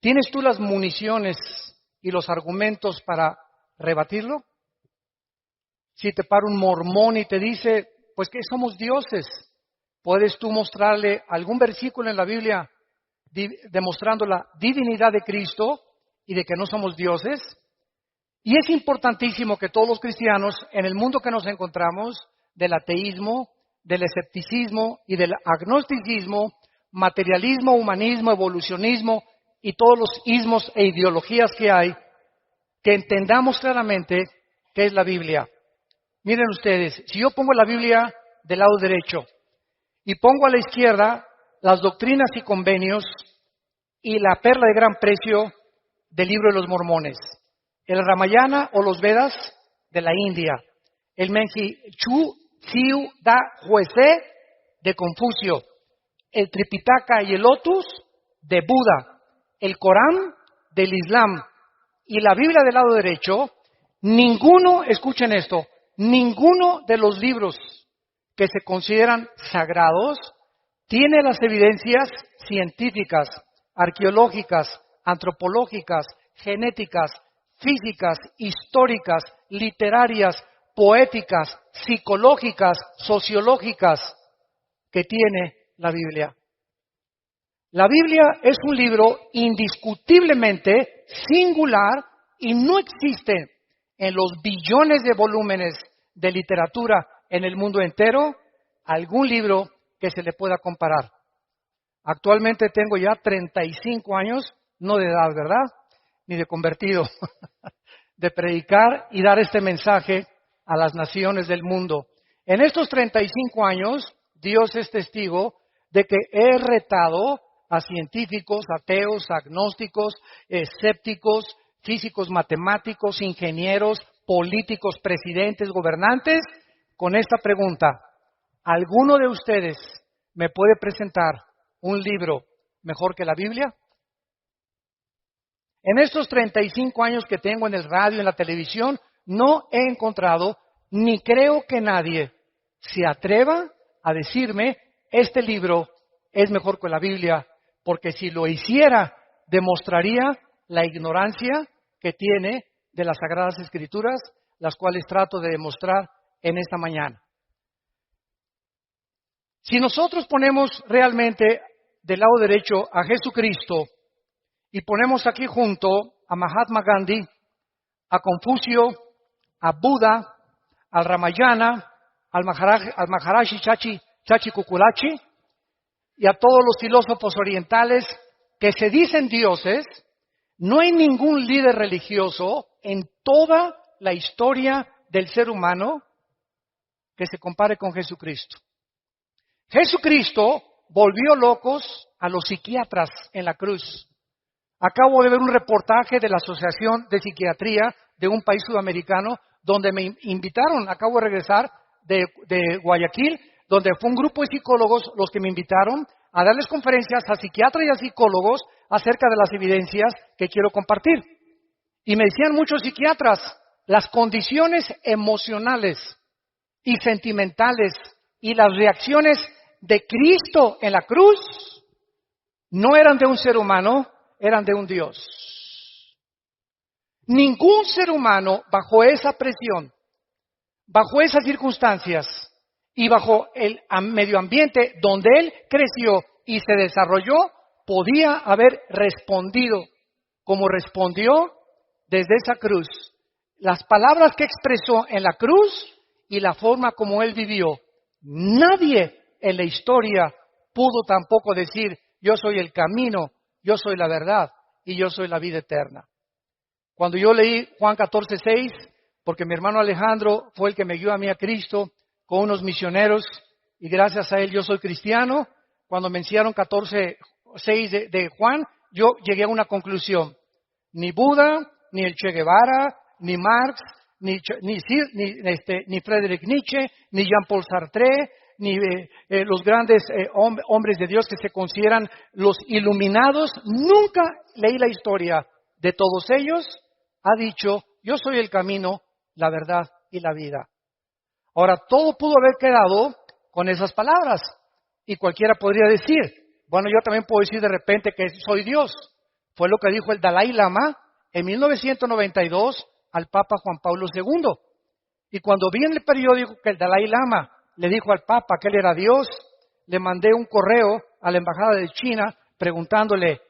¿Tienes tú las municiones y los argumentos para rebatirlo? Si te para un mormón y te dice, pues que somos dioses, ¿puedes tú mostrarle algún versículo en la Biblia demostrando la divinidad de Cristo y de que no somos dioses? Y es importantísimo que todos los cristianos, en el mundo que nos encontramos, del ateísmo, del escepticismo y del agnosticismo, materialismo, humanismo, evolucionismo y todos los ismos e ideologías que hay, que entendamos claramente qué es la Biblia. Miren ustedes, si yo pongo la Biblia del lado derecho y pongo a la izquierda las doctrinas y convenios y la perla de gran precio del libro de los mormones, el Ramayana o los Vedas de la India, el Menji Chu Xiu Da Huese de Confucio, el Tripitaka y el Lotus de Buda, el Corán del Islam y la Biblia del lado derecho, ninguno, escuchen esto, ninguno de los libros que se consideran sagrados tiene las evidencias científicas, arqueológicas, antropológicas, genéticas, físicas, históricas, literarias, poéticas, psicológicas, sociológicas que tiene la Biblia. La Biblia es un libro indiscutiblemente singular y no existe en los billones de volúmenes de literatura en el mundo entero algún libro que se le pueda comparar. Actualmente tengo ya 35 años, no de edad, ¿verdad? Ni de convertido, de predicar y dar este mensaje a las naciones del mundo. En estos 35 años, Dios es testigo de que he retado a científicos, ateos, agnósticos, escépticos, físicos, matemáticos, ingenieros, políticos, presidentes, gobernantes, con esta pregunta: ¿alguno de ustedes me puede presentar un libro mejor que la Biblia? En estos 35 años que tengo en el radio, en la televisión, no he encontrado, ni creo que nadie se atreva a decirme, este libro es mejor que la Biblia, porque si lo hiciera, demostraría la ignorancia que tiene de las Sagradas Escrituras, las cuales trato de demostrar en esta mañana. Si nosotros ponemos realmente del lado derecho a Jesucristo y ponemos aquí junto a Mahatma Gandhi, a Confucio, a Buda, al Ramayana, al Maharaji Chachi Kukulachi y a todos los filósofos orientales que se dicen dioses, no hay ningún líder religioso en toda la historia del ser humano que se compare con Jesucristo. Jesucristo volvió locos a los psiquiatras en la cruz. Acabo de ver un reportaje de la Asociación de Psiquiatría de un país sudamericano donde me invitaron, acabo de regresar de Guayaquil, donde fue un grupo de psicólogos los que me invitaron a darles conferencias a psiquiatras y a psicólogos acerca de las evidencias que quiero compartir. Y me decían muchos psiquiatras, las condiciones emocionales y sentimentales y las reacciones de Cristo en la cruz no eran de un ser humano, eran de un Dios. Ningún ser humano bajo esa presión, bajo esas circunstancias y bajo el medio ambiente donde él creció y se desarrolló, podía haber respondido como respondió desde esa cruz. Las palabras que expresó en la cruz y la forma como él vivió. Nadie en la historia pudo tampoco decir, yo soy el camino, yo soy la verdad y yo soy la vida eterna. Cuando yo leí Juan 14:6, porque mi hermano Alejandro fue el que me guió a mí a Cristo con unos misioneros y gracias a él yo soy cristiano, cuando me enseñaron 14:6 de Juan, yo llegué a una conclusión. Ni Buda, ni el Che Guevara, ni Marx, ni Friedrich Nietzsche, ni Jean-Paul Sartre, ni los grandes hombres de Dios que se consideran los iluminados, nunca leí la historia de todos ellos, ha dicho, yo soy el camino, la verdad y la vida. Ahora, todo pudo haber quedado con esas palabras y cualquiera podría decir, bueno, yo también puedo decir de repente que soy Dios, Fue lo que dijo el Dalai Lama en 1992 al Papa Juan Pablo II. Y cuando vi en el periódico que el Dalai Lama le dijo al Papa que él era Dios, le mandé un correo a la Embajada de China preguntándole,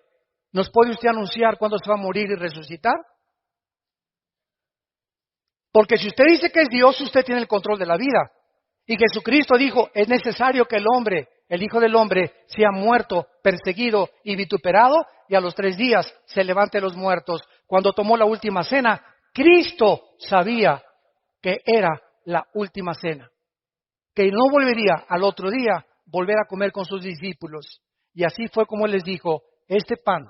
¿nos puede usted anunciar cuándo se va a morir y resucitar? Porque si usted dice que es Dios, usted tiene el control de la vida. Y Jesucristo dijo, es necesario que el hombre, el Hijo del Hombre, sea muerto, perseguido y vituperado, y a los 3 días se levante los muertos. Cuando tomó la última cena, Cristo sabía que era la última cena, que no volvería al otro día volver a comer con sus discípulos. Y así fue como Él les dijo, este pan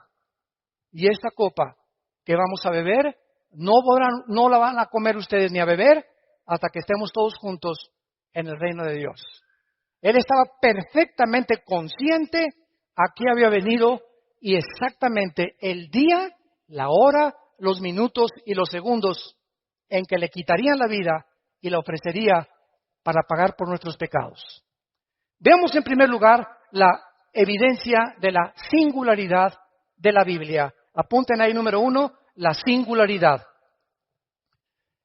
y esta copa que vamos a beber, no la van a comer ustedes ni a beber hasta que estemos todos juntos en el reino de Dios. Él estaba perfectamente consciente a qué había venido y exactamente el día, la hora, los minutos y los segundos en que le quitarían la vida y la ofrecería para pagar por nuestros pecados. Veamos en primer lugar la evidencia de la singularidad de la Biblia. Apunten ahí número 1, la singularidad.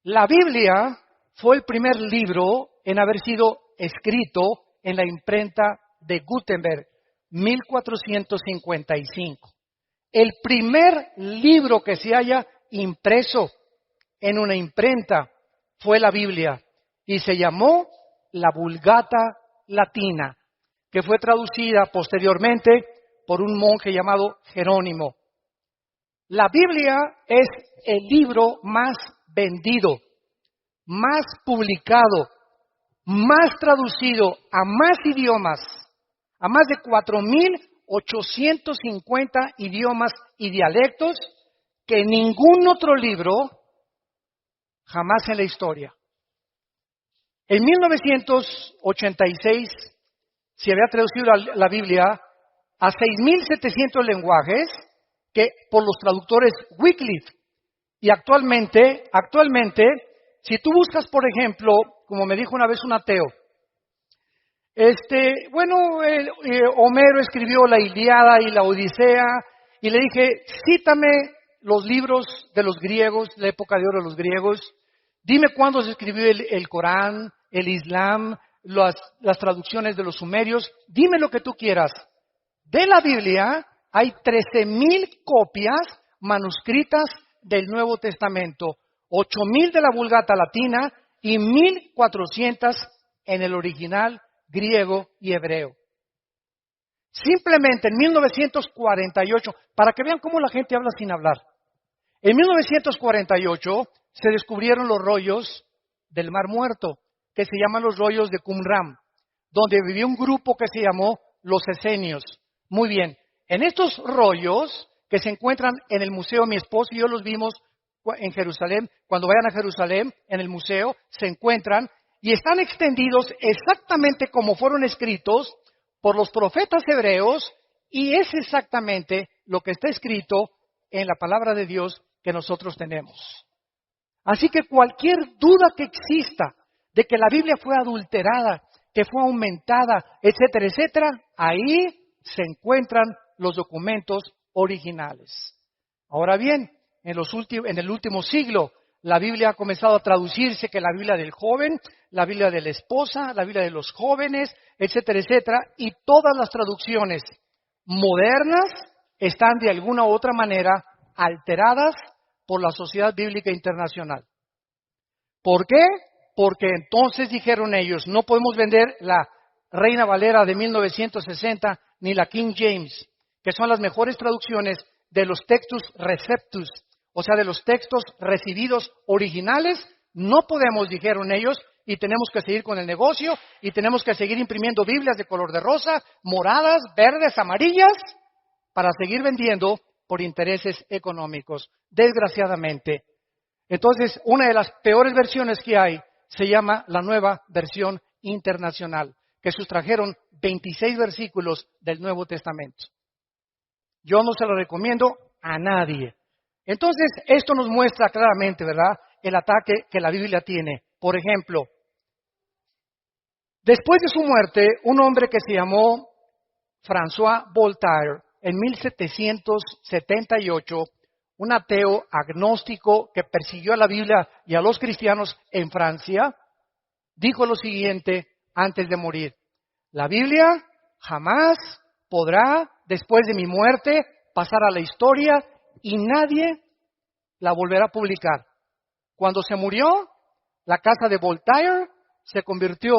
La Biblia fue el primer libro en haber sido escrito en la imprenta de Gutenberg, 1455. El primer libro que se haya impreso en una imprenta fue la Biblia y se llamó la Vulgata Latina, que fue traducida posteriormente por un monje llamado Jerónimo. La Biblia es el libro más vendido, más publicado, más traducido a más idiomas, a más de 4.850 idiomas y dialectos que ningún otro libro jamás en la historia. En 1986 se había traducido la Biblia a 6.700 lenguajes que por los traductores Wycliffe. Y actualmente, si tú buscas, por ejemplo, como me dijo una vez un ateo, Homero escribió la Ilíada y la Odisea, y le dije, cítame los libros de los griegos, la época de oro de los griegos, dime cuándo se escribió el Corán, el Islam, las traducciones de los sumerios, dime lo que tú quieras. De la Biblia hay 13.000 copias manuscritas del Nuevo Testamento, 8.000 de la Vulgata Latina y 1.400 en el original griego y hebreo. Simplemente en 1948, para que vean cómo la gente habla sin hablar, en 1948 se descubrieron los rollos del Mar Muerto, que se llaman los rollos de Qumran, donde vivía un grupo que se llamó los esenios. Muy bien, en estos rollos que se encuentran en el museo, mi esposo y yo los vimos en Jerusalén, cuando vayan a Jerusalén, en el museo, se encuentran y están extendidos exactamente como fueron escritos por los profetas hebreos y es exactamente lo que está escrito en la palabra de Dios que nosotros tenemos. Así que cualquier duda que exista de que la Biblia fue adulterada, que fue aumentada, etcétera, etcétera, ahí se encuentran los documentos originales. Ahora bien, en el último siglo, la Biblia ha comenzado a traducirse, que la Biblia del joven, la Biblia de la esposa, la Biblia de los jóvenes, etcétera, etcétera, y todas las traducciones modernas están de alguna u otra manera alteradas por la Sociedad Bíblica Internacional. ¿Por qué? Porque entonces dijeron ellos, no podemos vender la Reina Valera de 1960 ni la King James, que son las mejores traducciones de los textus receptus, o sea, de los textos recibidos originales. No podemos, dijeron ellos, y tenemos que seguir con el negocio, y tenemos que seguir imprimiendo Biblias de color de rosa, moradas, verdes, amarillas, para seguir vendiendo por intereses económicos, desgraciadamente. Entonces, una de las peores versiones que hay se llama la Nueva Versión Internacional, que sustrajeron 26 versículos del Nuevo Testamento. Yo no se lo recomiendo a nadie. Entonces, esto nos muestra claramente, ¿verdad?, el ataque que la Biblia tiene. Por ejemplo, después de su muerte, un hombre que se llamó François Voltaire en 1778, un ateo agnóstico que persiguió a la Biblia y a los cristianos en Francia, dijo lo siguiente antes de morir: la Biblia jamás podrá, después de mi muerte, pasar a la historia y nadie la volverá a publicar. Cuando se murió, la casa de Voltaire se convirtió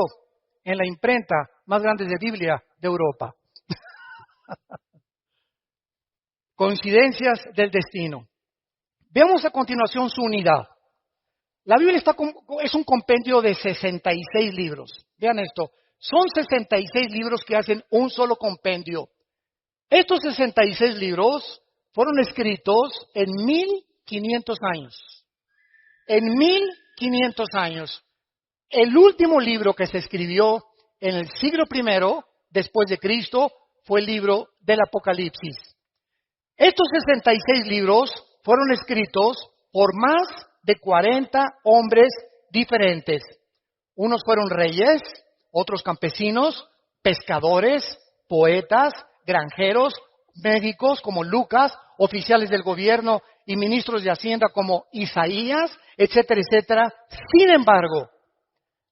en la imprenta más grande de Biblia de Europa. Coincidencias del destino. Veamos a continuación su unidad. La Biblia es un compendio de 66 libros. Vean esto, son 66 libros que hacen un solo compendio. Estos 66 libros fueron escritos en 1500 años. En 1500 años. El último libro que se escribió en el siglo I después de Cristo fue el libro del Apocalipsis. Estos 66 libros fueron escritos por más de 40 hombres diferentes. Unos fueron reyes, otros campesinos, pescadores, poetas, granjeros, médicos como Lucas, oficiales del gobierno y ministros de Hacienda como Isaías, etcétera, etcétera. Sin embargo,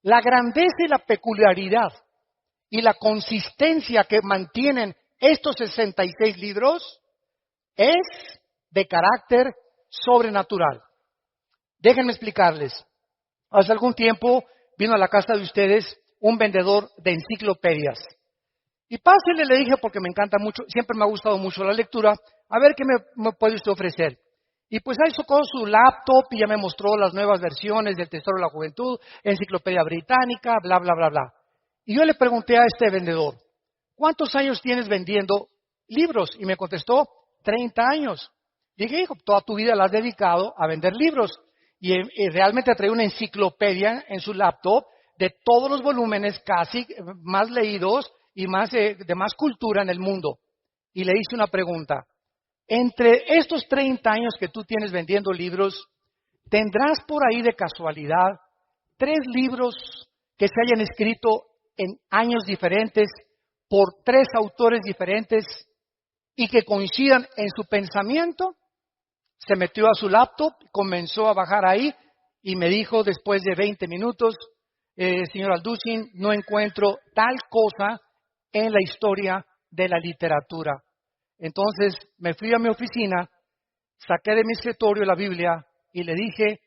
la grandeza y la peculiaridad y la consistencia que mantienen estos 66 libros es de carácter sobrenatural. Déjenme explicarles. Hace algún tiempo vino a la casa de ustedes un vendedor de enciclopedias. Y pásele, le dije, porque me encanta mucho, siempre me ha gustado mucho la lectura, a ver qué me puede usted ofrecer. Y pues ahí sacó su laptop y ya me mostró las nuevas versiones del Tesoro de la Juventud, Enciclopedia Británica, bla, bla, bla, bla. Y yo le pregunté a este vendedor, ¿cuántos años tienes vendiendo libros? Y me contestó, 30 años. Dije, hijo, toda tu vida la has dedicado a vender libros. Y realmente trae una enciclopedia en su laptop de todos los volúmenes casi más leídos y de más cultura en el mundo. Y le hice una pregunta. Entre estos 30 años que tú tienes vendiendo libros, ¿tendrás por ahí de casualidad 3 libros que se hayan escrito en años diferentes por 3 autores diferentes y que coincidan en su pensamiento? Se metió a su laptop, comenzó a bajar ahí y me dijo después de 20 minutos, señor Alducin, no encuentro tal cosa en la historia de la literatura. Entonces me fui a mi oficina, saqué de mi escritorio la Biblia y le dije,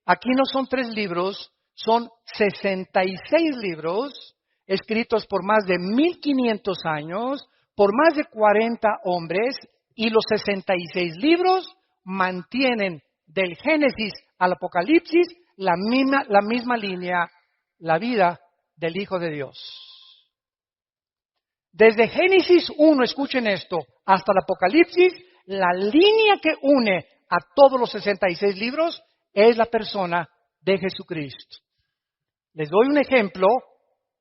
aquí no son 3 libros, son 66 libros escritos por más de 1500 años, por más de 40 hombres, y los 66 libros mantienen del Génesis al Apocalipsis la misma línea, la vida del Hijo de Dios. Desde Génesis 1, escuchen esto, hasta el Apocalipsis, la línea que une a todos los 66 libros es la persona de Jesucristo. Les doy un ejemplo,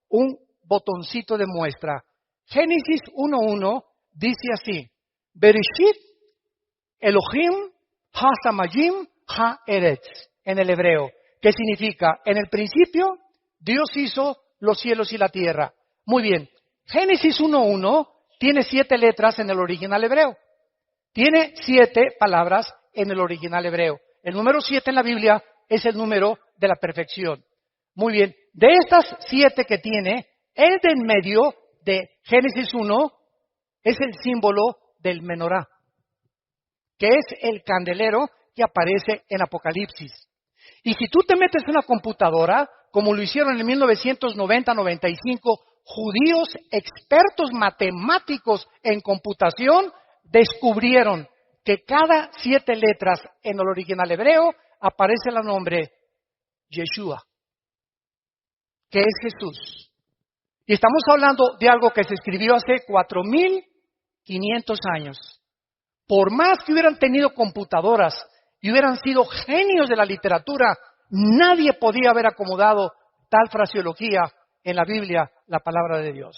un botoncito de muestra. Génesis 1:1 dice así, Bereshit Elohim ha-samayim ha-eretz, en el hebreo, que significa, en el principio, Dios hizo los cielos y la tierra. Muy bien, Génesis 1:1 tiene 7 letras en el original hebreo. Tiene 7 palabras en el original hebreo. El número 7 en la Biblia es el número de la perfección. Muy bien, de estas 7 que tiene, el de en medio de Génesis 1 es el símbolo del menorá, que es el candelero que aparece en Apocalipsis. Y si tú te metes en una computadora, como lo hicieron en 1990-95, judíos expertos matemáticos en computación descubrieron que cada 7 letras en el original hebreo aparece el nombre Yeshua, que es Jesús. Y estamos hablando de algo que se escribió hace 4500 años. Por más que hubieran tenido computadoras y hubieran sido genios de la literatura, nadie podía haber acomodado tal fraseología en la Biblia, la palabra de Dios.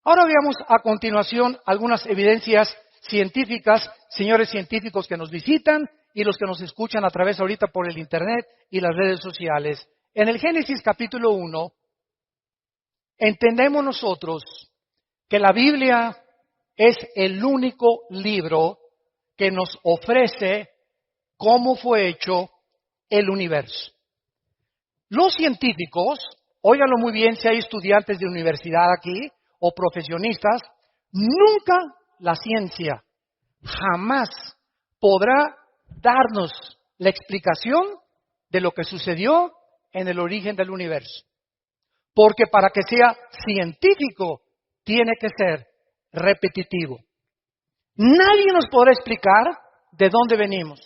Ahora veamos a continuación algunas evidencias científicas, señores científicos que nos visitan y los que nos escuchan a través ahorita por el Internet y las redes sociales. En el Génesis capítulo 1, entendemos nosotros que la Biblia es el único libro que nos ofrece cómo fue hecho el universo. Los científicos, óiganlo muy bien si hay estudiantes de universidad aquí o profesionistas, nunca la ciencia jamás podrá darnos la explicación de lo que sucedió en el origen del universo. Porque para que sea científico, tiene que ser repetitivo. Nadie nos podrá explicar de dónde venimos.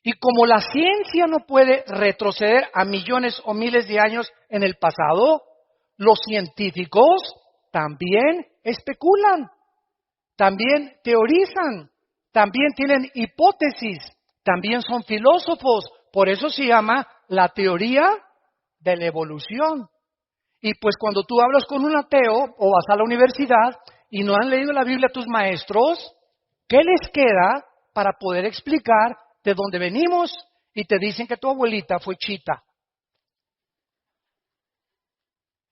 Y como la ciencia no puede retroceder a millones o miles de años en el pasado, los científicos también especulan, también teorizan, también tienen hipótesis, también son filósofos. Por eso se llama la teoría de la evolución. Y pues cuando tú hablas con un ateo o vas a la universidad y no han leído la Biblia tus maestros, ¿qué les queda para poder explicar de dónde venimos? Y te dicen que tu abuelita fue chita.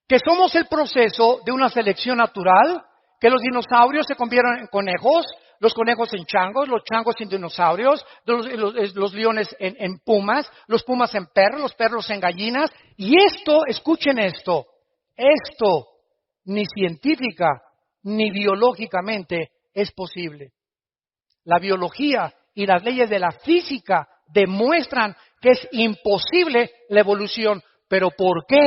Que somos el proceso de una selección natural, que los dinosaurios se convierten en conejos, los conejos en changos, los changos en dinosaurios, los leones en pumas, los pumas en perros, los perros en gallinas. Y esto, escuchen esto ni científica ni biológicamente es posible. La biología y las leyes de la física demuestran que es imposible la evolución. ¿Pero por qué?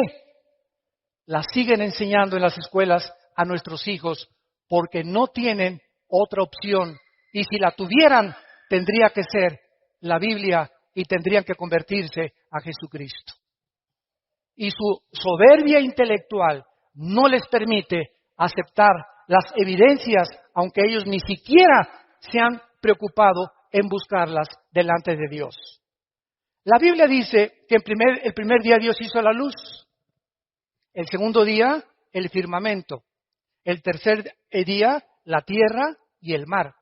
La siguen enseñando en las escuelas a nuestros hijos, porque no tienen otra opción. Y si la tuvieran, tendría que ser la Biblia y tendrían que convertirse a Jesucristo. Y su soberbia intelectual no les permite aceptar las evidencias, aunque ellos ni siquiera se han preocupado en buscarlas delante de Dios. La Biblia dice que el primer día Dios hizo la luz, el segundo día el firmamento, el tercer día la tierra y el mar,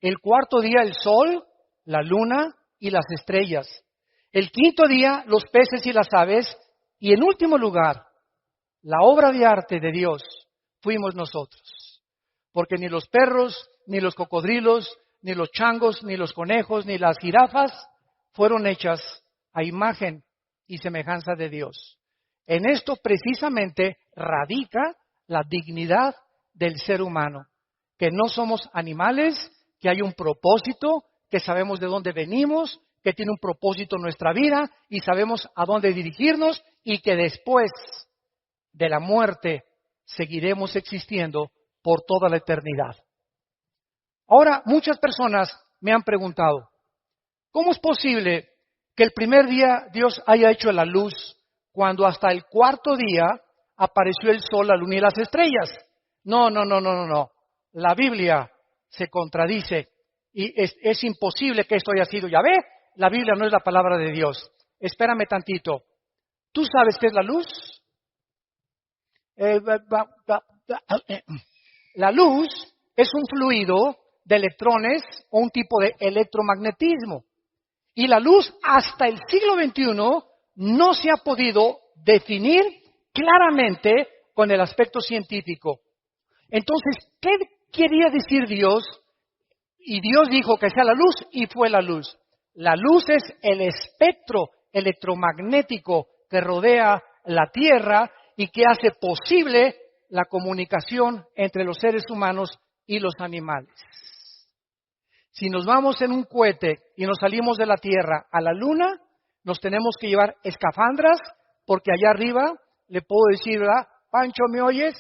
el cuarto día el sol, la luna y las estrellas, el quinto día los peces y las aves, y en último lugar, la obra de arte de Dios fuimos nosotros. Porque ni los perros, ni los cocodrilos, ni los changos, ni los conejos, ni las jirafas fueron hechas a imagen y semejanza de Dios. En esto precisamente radica la dignidad del ser humano, que no somos animales, que hay un propósito, que sabemos de dónde venimos, que tiene un propósito en nuestra vida y sabemos a dónde dirigirnos y que después de la muerte seguiremos existiendo por toda la eternidad. Ahora, muchas personas me han preguntado, ¿cómo es posible que el primer día Dios haya hecho la luz cuando hasta el cuarto día apareció el sol, la luna y las estrellas? No. La Biblia se contradice y es imposible que esto haya sido Yahvé. La Biblia no es la palabra de Dios. Espérame tantito. ¿Tú sabes qué es la luz? La luz es un fluido de electrones o un tipo de electromagnetismo. Y la luz hasta el siglo XXI no se ha podido definir claramente con el aspecto científico. Entonces, ¿qué quería decir Dios? Y Dios dijo que sea la luz y fue la luz. La luz es el espectro electromagnético que rodea la Tierra y que hace posible la comunicación entre los seres humanos y los animales. Si nos vamos en un cohete y nos salimos de la Tierra a la Luna, nos tenemos que llevar escafandras, porque allá arriba le puedo decir, ¿verdad? Pancho, ¿me oyes?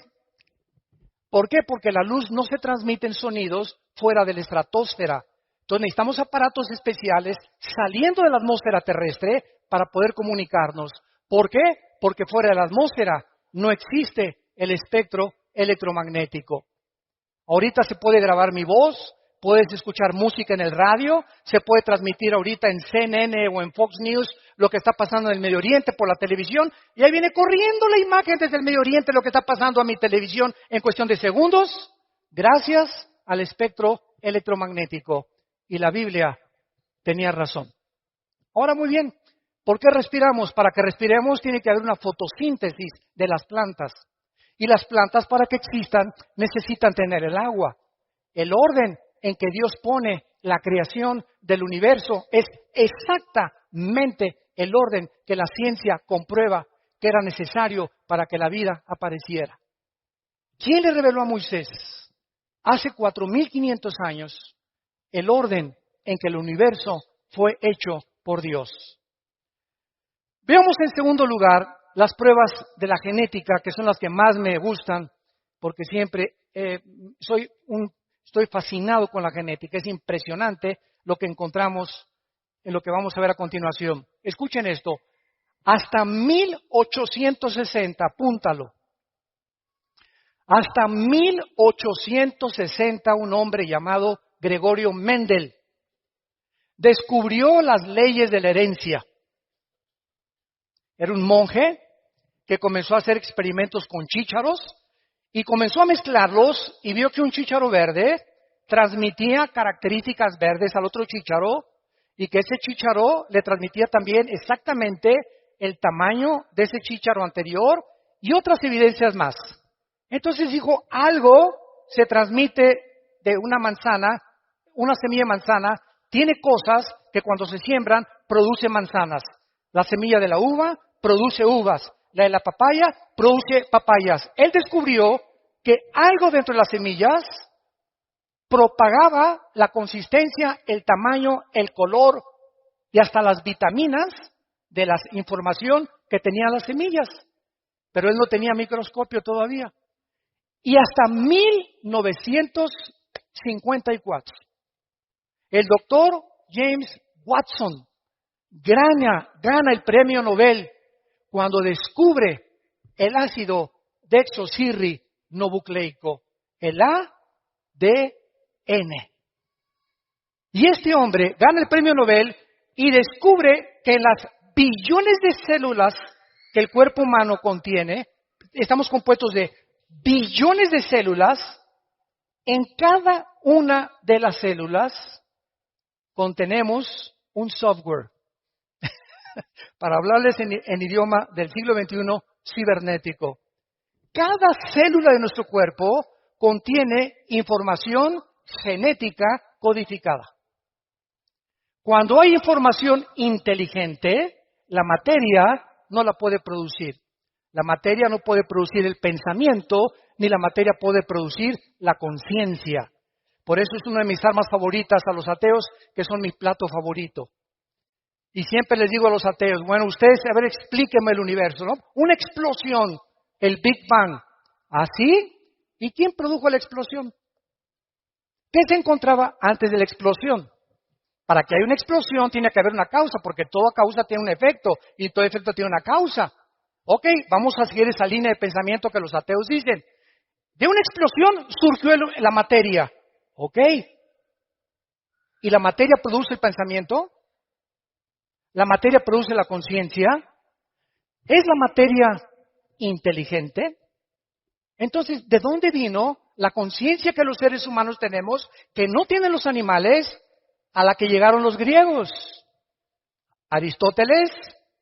¿Por qué? Porque la luz no se transmite en sonidos fuera de la estratosfera. Entonces necesitamos aparatos especiales saliendo de la atmósfera terrestre para poder comunicarnos. ¿Por qué? Porque fuera de la atmósfera no existe el espectro electromagnético. Ahorita se puede grabar mi voz, puedes escuchar música en el radio, se puede transmitir ahorita en CNN o en Fox News lo que está pasando en el Medio Oriente por la televisión, y ahí viene corriendo la imagen desde el Medio Oriente, lo que está pasando a mi televisión en cuestión de segundos, gracias al espectro electromagnético. Y la Biblia tenía razón. Ahora muy bien, ¿por qué respiramos? Para que respiremos tiene que haber una fotosíntesis de las plantas. Y las plantas, para que existan, necesitan tener el agua. El orden en que Dios pone la creación del universo es exactamente el orden que la ciencia comprueba que era necesario para que la vida apareciera. ¿Quién le reveló a Moisés hace 4.500 años el orden en que el universo fue hecho por Dios? Veamos en segundo lugar las pruebas de la genética, que son las que más me gustan, porque siempre estoy fascinado con la genética. Es impresionante lo que encontramos en lo que vamos a ver a continuación. Escuchen esto, hasta 1860, apúntalo, hasta 1860 un hombre llamado Gregorio Mendel descubrió las leyes de la herencia. Era un monje que comenzó a hacer experimentos con chícharos y comenzó a mezclarlos y vio que un chícharo verde transmitía características verdes al otro chícharo y que ese chícharo le transmitía también exactamente el tamaño de ese chícharo anterior y otras evidencias más. Entonces dijo, algo se transmite de una manzana, una semilla de manzana, tiene cosas que cuando se siembran produce manzanas. La semilla de la uva produce uvas, la de la papaya produce papayas. Él descubrió que algo dentro de las semillas propagaba la consistencia, el tamaño, el color y hasta las vitaminas de la información que tenían las semillas. Pero él no tenía microscopio todavía. Y hasta 1954, el doctor James Watson gana el premio Nobel cuando descubre el ácido desoxirribonucleico, el ADN. Y este hombre gana el premio Nobel y descubre que en las billones de células que el cuerpo humano contiene, estamos compuestos de billones de células, en cada una de las células contenemos un software. Para hablarles en idioma del siglo XXI, cibernético. Cada célula de nuestro cuerpo contiene información genética codificada. Cuando hay información inteligente, la materia no la puede producir. La materia no puede producir el pensamiento, ni la materia puede producir la conciencia. Por eso es una de mis armas favoritas a los ateos, que son mi plato favorito. Y siempre les digo a los ateos, bueno, ustedes, a ver, explíquenme el universo, ¿no? Una explosión, el Big Bang. ¿Así? ¿Y quién produjo la explosión? ¿Qué se encontraba antes de la explosión? Para que haya una explosión tiene que haber una causa, porque toda causa tiene un efecto y todo efecto tiene una causa. Ok, vamos a seguir esa línea de pensamiento que los ateos dicen. De una explosión surgió la materia. Ok. ¿Y la materia produce el pensamiento? ¿La materia produce la conciencia? ¿Es la materia inteligente? Entonces, ¿de dónde vino la conciencia que los seres humanos tenemos, que no tienen los animales, a la que llegaron los griegos? Aristóteles,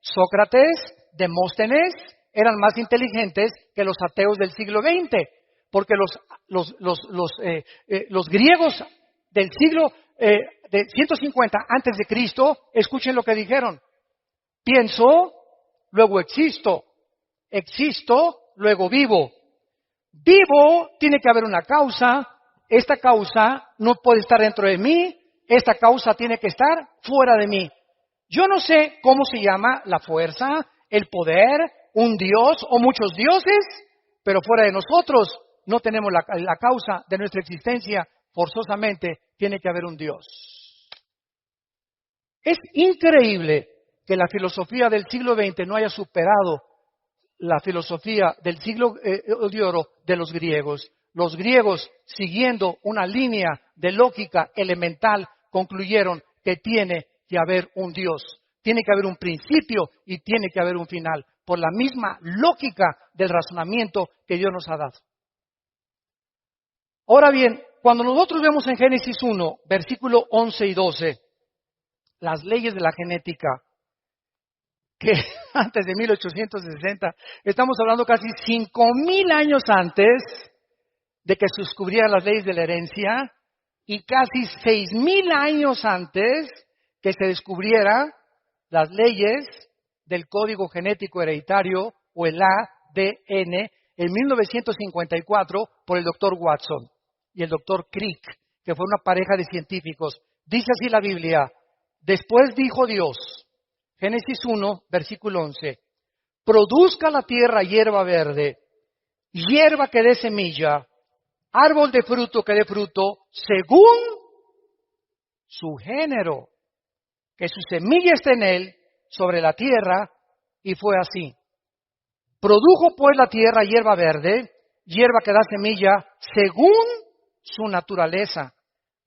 Sócrates, Demóstenes eran más inteligentes que los ateos del siglo XX, porque los griegos del siglo de 150 antes de Cristo, escuchen lo que dijeron: pienso, luego existo, luego vivo. Vivo, tiene que haber una causa, esta causa no puede estar dentro de mí, esta causa tiene que estar fuera de mí. Yo no sé cómo se llama la fuerza, el poder, un dios o muchos dioses, pero fuera de nosotros no tenemos la causa de nuestra existencia, forzosamente tiene que haber un Dios. Es increíble que la filosofía del siglo XX no haya superado la filosofía del siglo de oro de los griegos. Los griegos, siguiendo una línea de lógica elemental, concluyeron que tiene que haber un Dios, tiene que haber un principio y tiene que haber un final, por la misma lógica del razonamiento que Dios nos ha dado. Ahora bien, cuando nosotros vemos en Génesis 1, versículo 11 y 12, las leyes de la genética, que antes de 1860, estamos hablando casi 5,000 años antes de que se descubrieran las leyes de la herencia, y casi 6,000 años antes que se descubriera las leyes del código genético hereditario o el ADN en 1954 por el doctor Watson y el doctor Crick, que fue una pareja de científicos. Dice así la Biblia: después dijo Dios, Génesis 1, versículo 11, produzca la tierra hierba verde, hierba que dé semilla, árbol de fruto que dé fruto, según su género, que su semilla esté en él, sobre la tierra, y fue así. Produjo pues la tierra hierba verde, hierba que da semilla, según su naturaleza,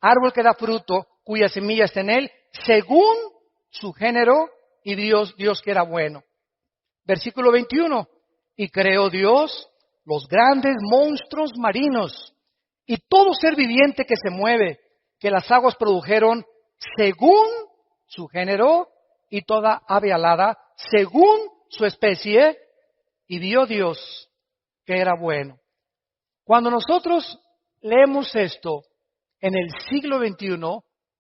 árbol que da fruto, cuya semilla está en él, según su género, y Dios que era bueno. Versículo 21, y creó Dios los grandes monstruos marinos y todo ser viviente que se mueve, que las aguas produjeron según su género, y toda ave alada según su especie, y vio Dios que era bueno. Cuando nosotros leemos esto en el siglo XXI,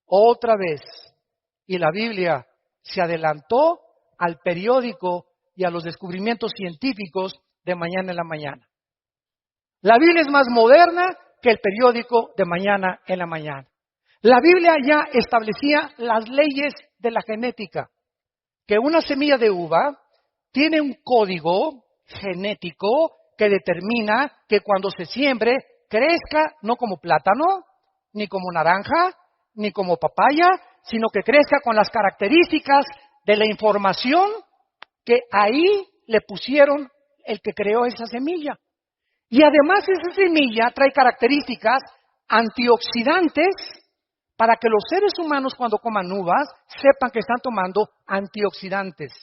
otra vez, y la Biblia se adelantó al periódico y a los descubrimientos científicos de mañana en la mañana. La Biblia es más moderna que el periódico de mañana en la mañana. La Biblia ya establecía las leyes de la genética, que una semilla de uva tiene un código genético que determina que cuando se siembre crezca no como plátano, ni como naranja, ni como papaya, sino que crezca con las características de la información que ahí le pusieron el que creó esa semilla. Y además esa semilla trae características antioxidantes para que los seres humanos cuando coman uvas sepan que están tomando antioxidantes.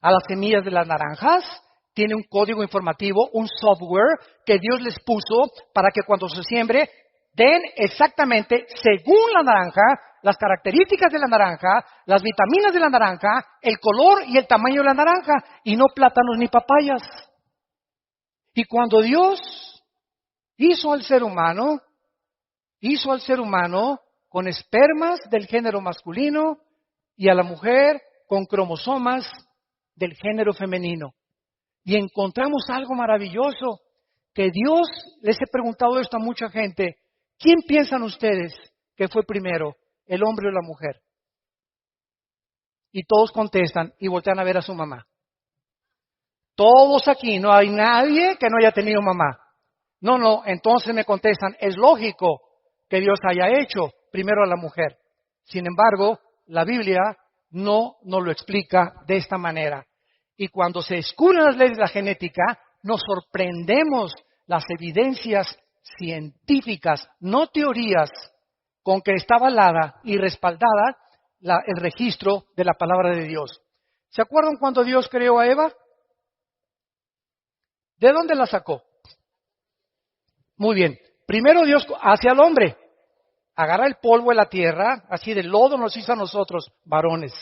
A las semillas de las naranjas tiene un código informativo, un software que Dios les puso para que cuando se siembre den exactamente, según la naranja, las características de la naranja, las vitaminas de la naranja, el color y el tamaño de la naranja, y no plátanos ni papayas. Y cuando Dios hizo al ser humano con espermas del género masculino y a la mujer con cromosomas del género femenino. Y encontramos algo maravilloso, que Dios, les he preguntado esto a mucha gente, ¿quién piensan ustedes que fue primero, el hombre o la mujer? Y todos contestan y voltean a ver a su mamá. Todos aquí, no hay nadie que no haya tenido mamá. No, entonces me contestan, es lógico que Dios haya hecho primero a la mujer. Sin embargo, la Biblia no nos lo explica de esta manera. Y cuando se descubren las leyes de la genética, nos sorprendemos las evidencias científicas, no teorías, con que está avalada y respaldada el registro de la palabra de Dios. ¿Se acuerdan cuando Dios creó a Eva? ¿De dónde la sacó? Muy bien. Primero Dios hace al hombre. Agarra el polvo de la tierra, así de lodo nos hizo a nosotros, varones.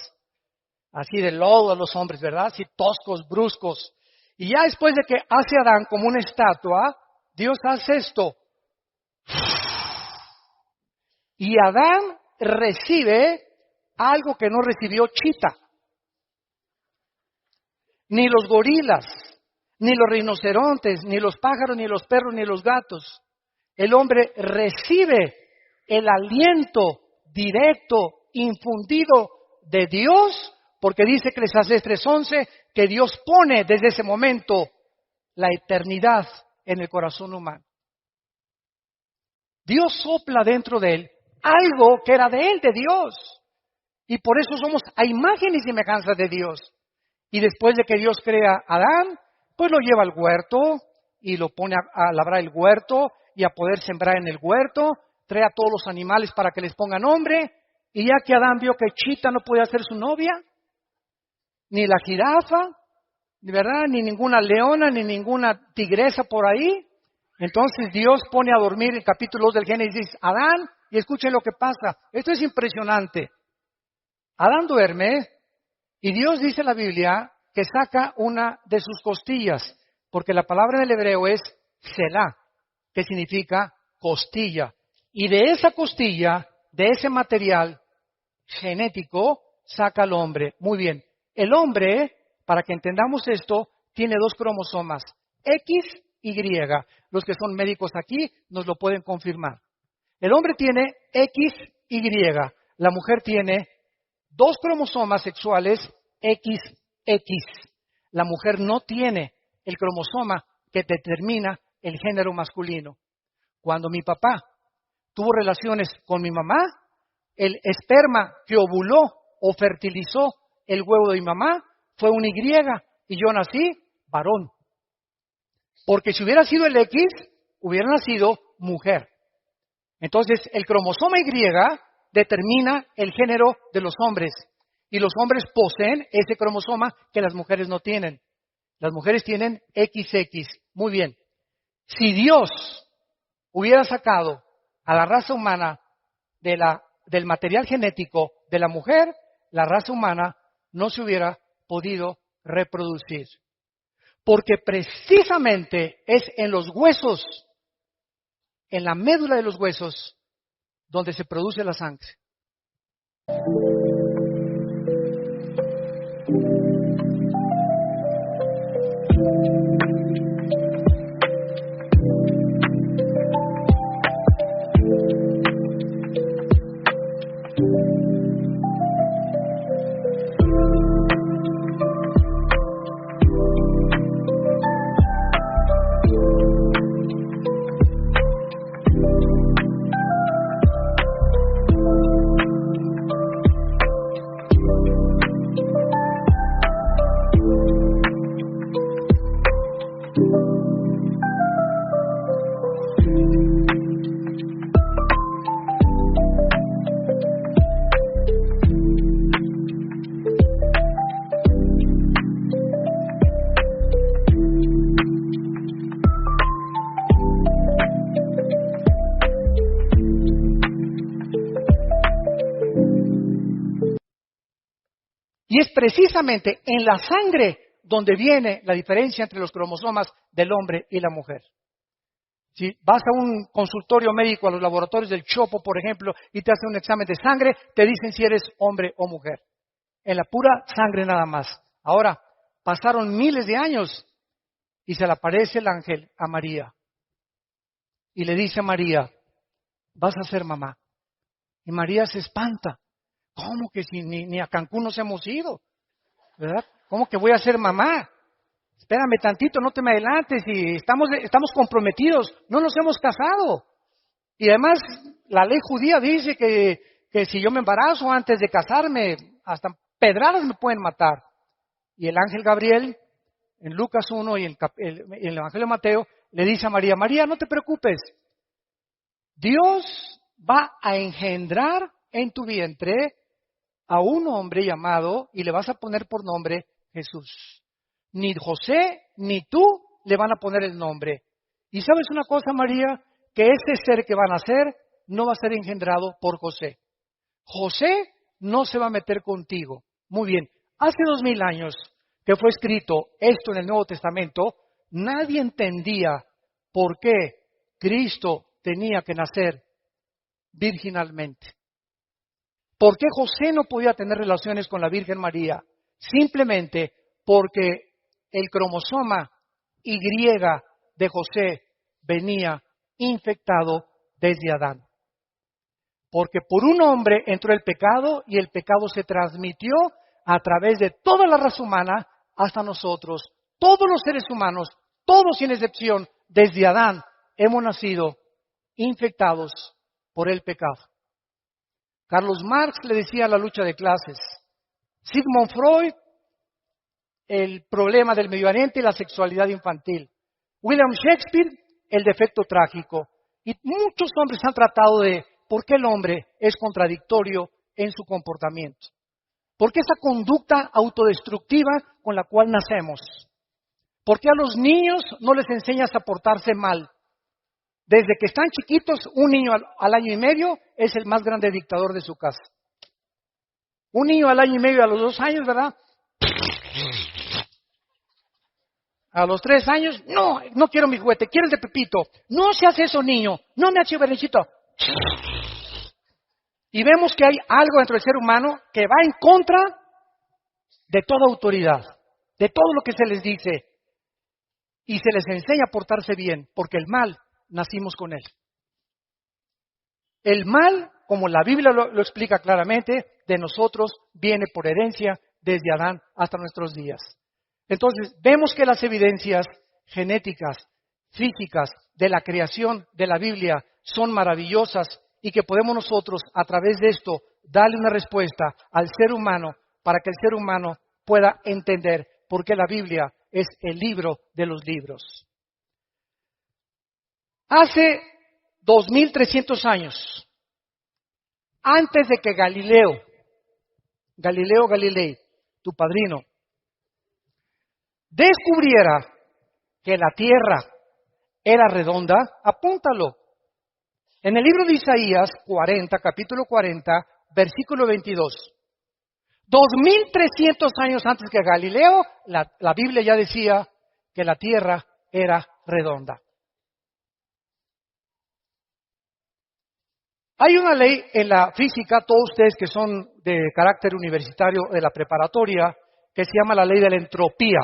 Así de lodo a los hombres, ¿verdad? Así toscos, bruscos. Y ya después de que hace a Adán como una estatua, Dios hace esto. Y Adán recibe algo que no recibió Chita, ni los gorilas, ni los rinocerontes, ni los pájaros, ni los perros, ni los gatos. El hombre recibe el aliento directo, infundido de Dios, porque dice Eclesiastés 3:11 que Dios pone desde ese momento la eternidad en el corazón humano. Dios sopla dentro de él algo que era de él, de Dios. Y por eso somos a imagen y semejanza de Dios. Y después de que Dios crea a Adán, pues lo lleva al huerto y lo pone a labrar el huerto y a poder sembrar en el huerto. Trae a todos los animales para que les ponga nombre. Y ya que Adán vio que Chita no podía ser su novia, ni la jirafa, ¿verdad? Ni ninguna leona, ni ninguna tigresa por ahí. Entonces Dios pone a dormir el capítulo 2 del Génesis a Adán y escuchen lo que pasa. Esto es impresionante. Adán duerme y Dios dice en la Biblia que saca una de sus costillas, porque la palabra en el hebreo es selah, que significa costilla. Y de esa costilla, de ese material genético, saca al hombre. Muy bien. El hombre, para que entendamos esto, tiene 2 cromosomas, X y Y. Los que son médicos aquí nos lo pueden confirmar. El hombre tiene X y Y. La mujer tiene 2 cromosomas sexuales XX. La mujer no tiene el cromosoma que determina el género masculino. Cuando mi papá tuvo relaciones con mi mamá, el esperma que ovuló o fertilizó el huevo de mi mamá fue un Y y yo nací varón. Porque si hubiera sido el X, hubiera nacido mujer. Entonces, el cromosoma Y determina el género de los hombres. Y los hombres poseen ese cromosoma que las mujeres no tienen. Las mujeres tienen XX. Muy bien. Si Dios hubiera sacado a la raza humana del material genético de la mujer, la raza humana no se hubiera podido reproducir. Porque precisamente es en los huesos, en la médula de los huesos, donde se produce la sangre. Y es precisamente en la sangre donde viene la diferencia entre los cromosomas del hombre y la mujer. Si vas a un consultorio médico, a los laboratorios del Chopo, por ejemplo, y te hacen un examen de sangre, te dicen si eres hombre o mujer. En la pura sangre nada más. Ahora, pasaron miles de años y se le aparece el ángel a María. Y le dice a María, vas a ser mamá. Y María se espanta. ¿Cómo que si ni a Cancún nos hemos ido? ¿Verdad? ¿Cómo que voy a ser mamá? Espérame tantito, no te me adelantes, y estamos comprometidos, no nos hemos casado. Y además, la ley judía dice que si yo me embarazo antes de casarme, hasta pedradas me pueden matar. Y el ángel Gabriel, en Lucas 1 y en el Evangelio de Mateo, le dice a María, María, no te preocupes, Dios va a engendrar en tu vientre a un hombre llamado, y le vas a poner por nombre Jesús. Ni José ni tú le van a poner el nombre. Y sabes una cosa, María, que este ser que va a nacer no va a ser engendrado por José. José no se va a meter contigo. Muy bien, hace 2000 años que fue escrito esto en el Nuevo Testamento, nadie entendía por qué Cristo tenía que nacer virginalmente. ¿Por qué José no podía tener relaciones con la Virgen María? Simplemente porque el cromosoma Y de José venía infectado desde Adán. Porque por un hombre entró el pecado y el pecado se transmitió a través de toda la raza humana hasta nosotros. Todos los seres humanos, todos sin excepción, desde Adán, hemos nacido infectados por el pecado. Carlos Marx le decía la lucha de clases. Sigmund Freud, el problema del Medio Oriente y la sexualidad infantil. William Shakespeare, el defecto trágico. Y muchos hombres han tratado de por qué el hombre es contradictorio en su comportamiento. ¿Por qué esa conducta autodestructiva con la cual nacemos? ¿Por qué a los niños no les enseñas a portarse mal? Desde que están chiquitos, un niño al año y medio es el más grande dictador de su casa. Un niño al año y medio, a los 2 años, ¿verdad? A los 3 años, no quiero mi juguete, quiero el de Pepito. No se hace eso, niño, no me hace berrinchito. Y vemos que hay algo dentro del ser humano que va en contra de toda autoridad, de todo lo que se les dice. Y se les enseña a portarse bien, porque el mal nacimos con él. El mal, como la Biblia lo explica claramente, de nosotros viene por herencia desde Adán hasta nuestros días. Entonces, vemos que las evidencias genéticas, físicas, de la creación de la Biblia son maravillosas y que podemos nosotros, a través de esto, darle una respuesta al ser humano para que el ser humano pueda entender por qué la Biblia es el libro de los libros. Hace 2300 años, antes de que Galileo Galilei, tu padrino, descubriera que la tierra era redonda, apúntalo. En el libro de Isaías 40, capítulo 40, versículo 22. 2300 años antes que Galileo, la Biblia ya decía que la tierra era redonda. Hay una ley en la física, todos ustedes que son de carácter universitario de la preparatoria, que se llama la ley de la entropía.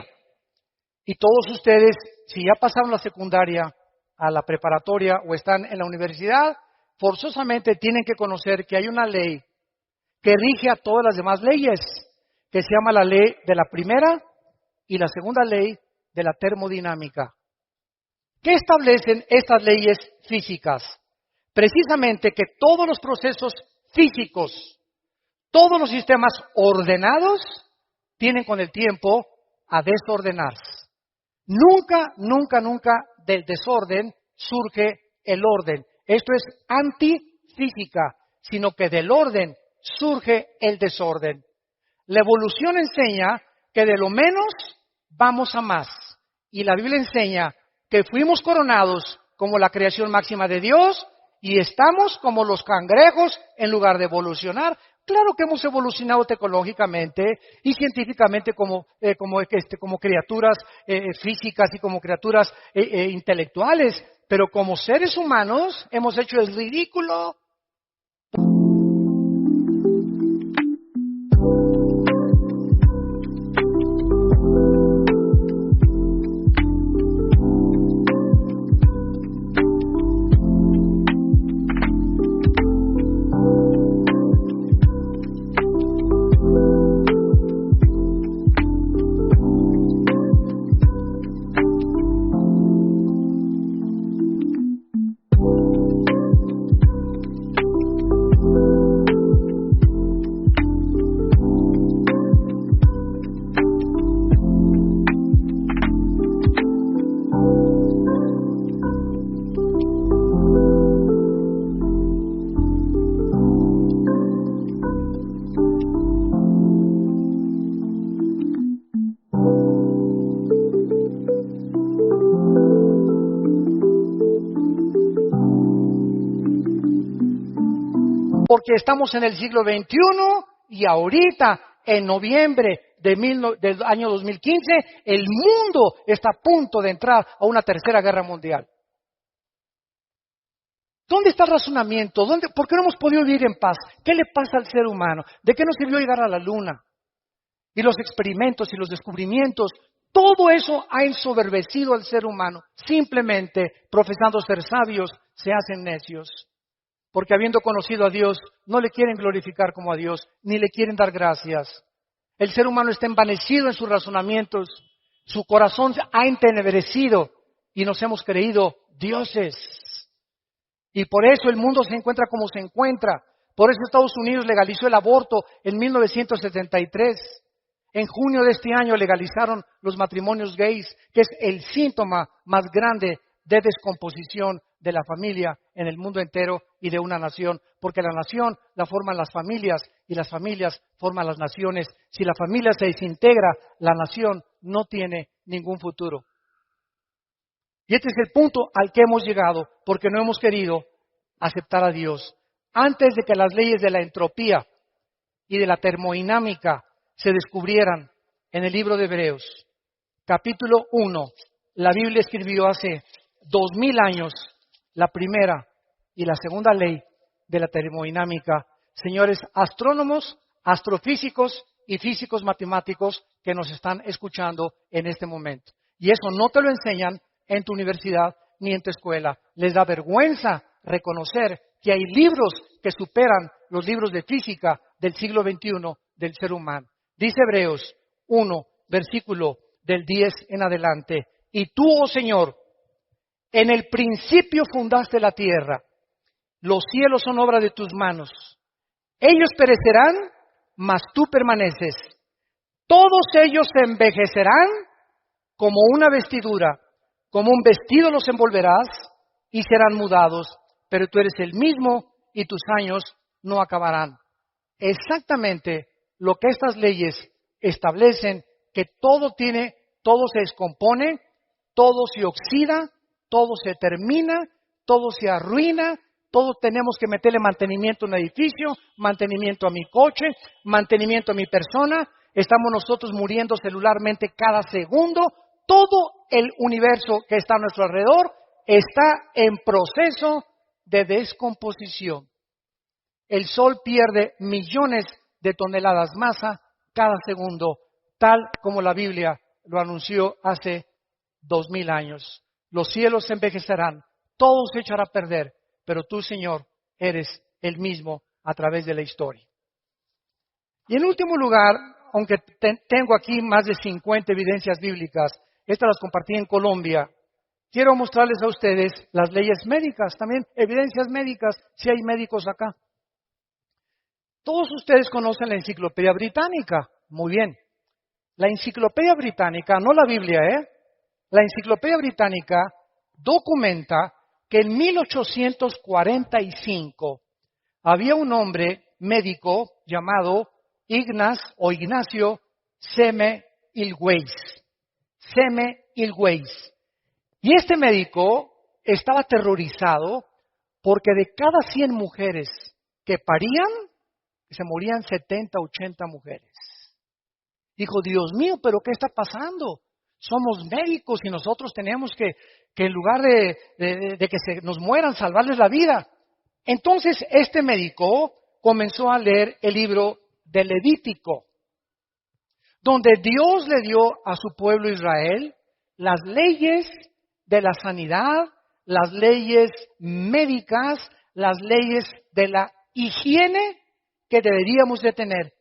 Y todos ustedes, si ya pasaron la secundaria a la preparatoria o están en la universidad, forzosamente tienen que conocer que hay una ley que rige a todas las demás leyes, que se llama la ley de la primera y la segunda ley de la termodinámica. ¿Qué establecen estas leyes físicas? Precisamente que todos los procesos físicos, todos los sistemas ordenados, tienen con el tiempo a desordenarse. Nunca, nunca, nunca del desorden surge el orden. Esto es antifísica, sino que del orden surge el desorden. La evolución enseña que de lo menos vamos a más. Y la Biblia enseña que fuimos coronados como la creación máxima de Dios y estamos como los cangrejos en lugar de evolucionar. Claro que hemos evolucionado tecnológicamente y científicamente como criaturas físicas y como criaturas intelectuales, pero como seres humanos hemos hecho el ridículo. Porque estamos en el siglo XXI y ahorita, en noviembre del año 2015, el mundo está a punto de entrar a una tercera guerra mundial. ¿Dónde está el razonamiento? ¿Por qué no hemos podido vivir en paz? ¿Qué le pasa al ser humano? ¿De qué nos sirvió llegar a la luna? Y los experimentos y los descubrimientos, todo eso ha ensoberbecido al ser humano. Simplemente, profesando ser sabios, se hacen necios. Porque habiendo conocido a Dios, no le quieren glorificar como a Dios, ni le quieren dar gracias. El ser humano está envanecido en sus razonamientos, su corazón ha entenebrecido y nos hemos creído dioses. Y por eso el mundo se encuentra como se encuentra. Por eso Estados Unidos legalizó el aborto en 1973. En junio de este año legalizaron los matrimonios gays, que es el síntoma más grande de descomposición de la familia en el mundo entero y de una nación, porque la nación la forman las familias y las familias forman las naciones. Si la familia se desintegra, la nación no tiene ningún futuro. Y este es el punto al que hemos llegado, porque no hemos querido aceptar a Dios. Antes de que las leyes de la entropía y de la termodinámica se descubrieran en el libro de Hebreos, capítulo 1, la Biblia escribió hace 2000 años la primera y la segunda ley de la termodinámica. Señores astrónomos, astrofísicos y físicos matemáticos que nos están escuchando en este momento. Y eso no te lo enseñan en tu universidad ni en tu escuela. Les da vergüenza reconocer que hay libros que superan los libros de física del siglo XXI del ser humano. Dice Hebreos 1, versículo del 10 en adelante. Y tú, oh Señor, en el principio fundaste la tierra. Los cielos son obra de tus manos. Ellos perecerán, mas tú permaneces. Todos ellos se envejecerán como una vestidura. Como un vestido los envolverás y serán mudados. Pero tú eres el mismo y tus años no acabarán. Exactamente lo que estas leyes establecen, que todo se descompone, todo se oxida, todo se termina, todo se arruina, todos tenemos que meterle mantenimiento a un edificio, mantenimiento a mi coche, mantenimiento a mi persona, estamos nosotros muriendo celularmente cada segundo, todo el universo que está a nuestro alrededor está en proceso de descomposición. El Sol pierde millones de toneladas masa cada segundo, tal como la Biblia lo anunció hace 2000 años. Los cielos se envejecerán, todo se echará a perder, pero tú, Señor, eres el mismo a través de la historia. Y en último lugar, aunque tengo aquí más de 50 evidencias bíblicas, estas las compartí en Colombia, quiero mostrarles a ustedes las leyes médicas, también evidencias médicas, si hay médicos acá. Todos ustedes conocen la Enciclopedia Británica, muy bien. La Enciclopedia Británica, no la Biblia, La Enciclopedia Británica documenta que en 1845 había un hombre médico llamado Ignacio Semmelweis. Y este médico estaba aterrorizado porque de cada 100 mujeres que parían, se morían 70, 80 mujeres. Dijo, Dios mío, ¿pero qué está pasando? Somos médicos y nosotros tenemos que en lugar de que se nos mueran, salvarles la vida. Entonces, este médico comenzó a leer el libro de Levítico, donde Dios le dio a su pueblo Israel las leyes de la sanidad, las leyes médicas, las leyes de la higiene que deberíamos de tener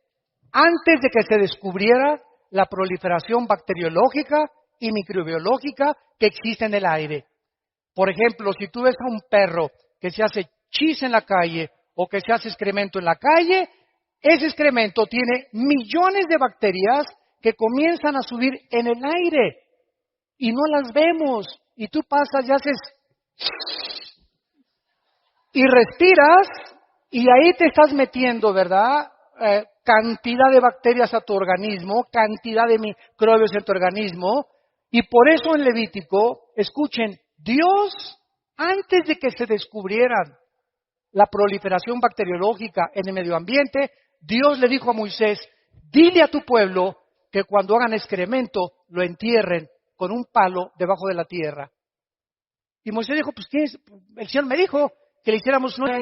antes de que se descubriera la proliferación bacteriológica y microbiológica que existe en el aire. Por ejemplo, si tú ves a un perro que se hace chis en la calle o que se hace excremento en la calle, ese excremento tiene millones de bacterias que comienzan a subir en el aire y no las vemos. Y tú pasas y haces y respiras y ahí te estás metiendo, ¿verdad? Cantidad de bacterias a tu organismo, cantidad de microbios en tu organismo. Y por eso en Levítico, escuchen, Dios, antes de que se descubrieran la proliferación bacteriológica en el medio ambiente, Dios le dijo a Moisés, dile a tu pueblo que cuando hagan excremento lo entierren con un palo debajo de la tierra. Y Moisés dijo, pues ¿qué es? El Señor me dijo que le hiciéramos una...